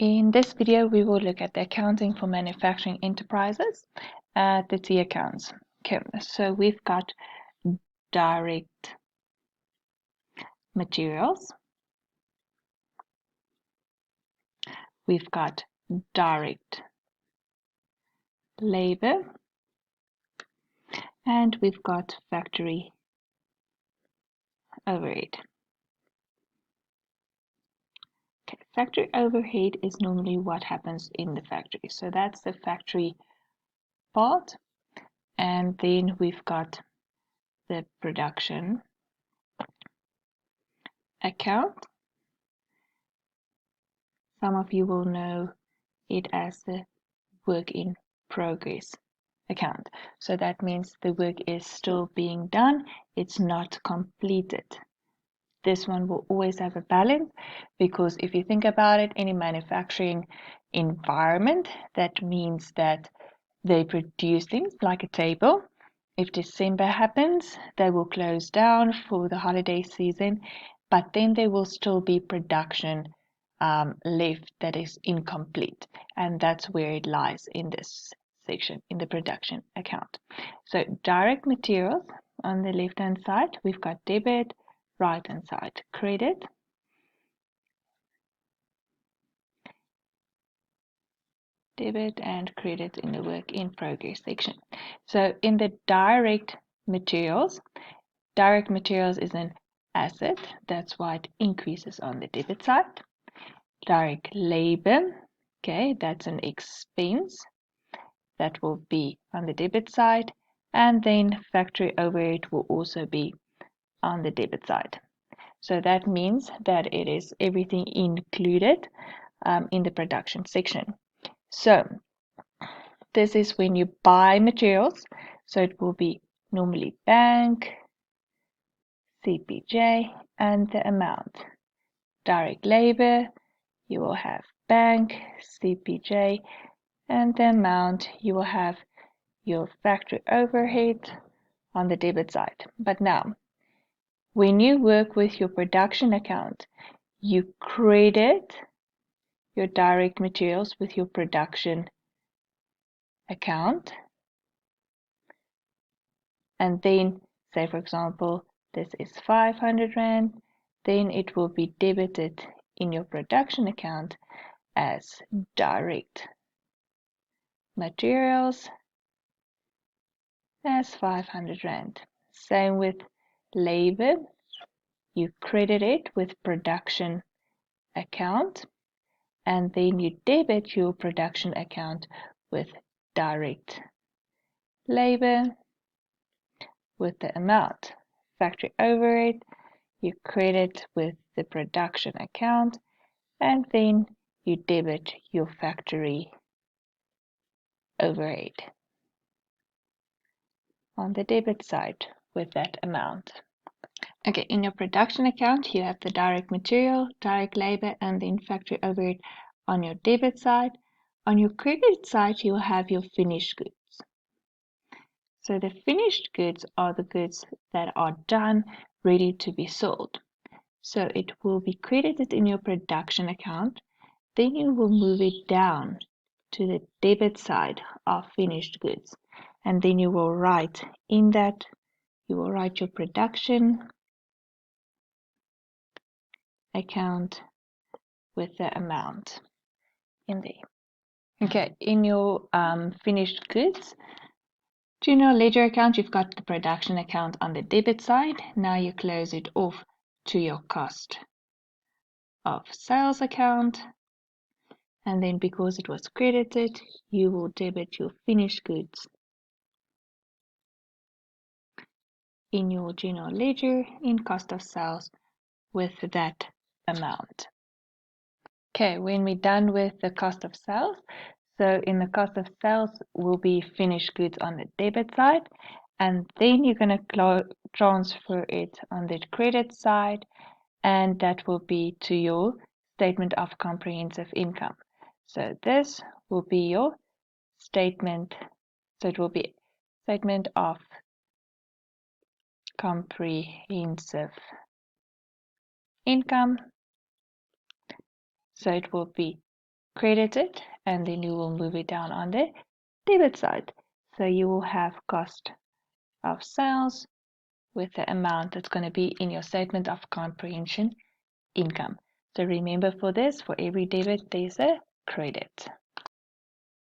In this video, we will look at the accounting for manufacturing enterprises at the T accounts. Okay, so we've got direct materials, we've got direct labor, and we've got factory overhead. Okay, factory overhead is normally what happens in the factory. So that's the factory part. And then we've got the production account. Some of you will know it as the work in progress account. So that means the work is still being done, it's not completed. This one will always have a balance because if you think about it, any manufacturing environment, that means that they produce things like a table. If December happens, they will close down for the holiday season, but then there will still be production left that is incomplete, and that's where it lies in this section, in the production account. So direct materials on the left hand side, we've got debit, right hand side credit, debit and credit in the work in progress section. So in the direct materials is an asset, that's why it increases on the debit side. Direct labor, okay, that's an expense, that will be on the debit side, and then factory overhead will also be on the debit side. So that means that it is everything included in the production section. So this is when you buy materials, so it will be normally bank, CPJ, and the amount. Direct labor, you will have bank, CPJ, and the amount. You will have your factory overhead on the debit side. But now, when you work with your production account, you credit your direct materials with your production account, and then say for example this is 500 Rand, then it will be debited in your production account as direct materials as 500 Rand. Same with labor, you credit it with production account, and then you debit your production account with direct labor with the amount. Factory overhead, you credit with the production account, and then you debit your factory overhead on the debit side with that amount. Okay, in your production account, you have the direct material, direct labor, and then factory overhead on your debit side. On your credit side, you'll have your finished goods. So the finished goods are the goods that are done, ready to be sold. So it will be credited in your production account. Then you will move it down to the debit side of finished goods. And then you will write in that, you will write your production account with the amount in there. Okay, in your finished goods general ledger account, you've got the production account on the debit side. Now you close it off to your cost of sales account, and then because it was credited, you will debit your finished goods in your general ledger in cost of sales with that amount. Okay, when we're done with the cost of sales, so in the cost of sales will be finished goods on the debit side, and then you're going to transfer it on the credit side, and that will be to your statement of comprehensive income. So this will be your statement. So it will be statement of comprehensive income. So it will be credit it, and then you will move it down on the debit side. So you will have cost of sales with the amount that's going to be in your statement of comprehension income. So remember, for this, for every debit, there's a credit.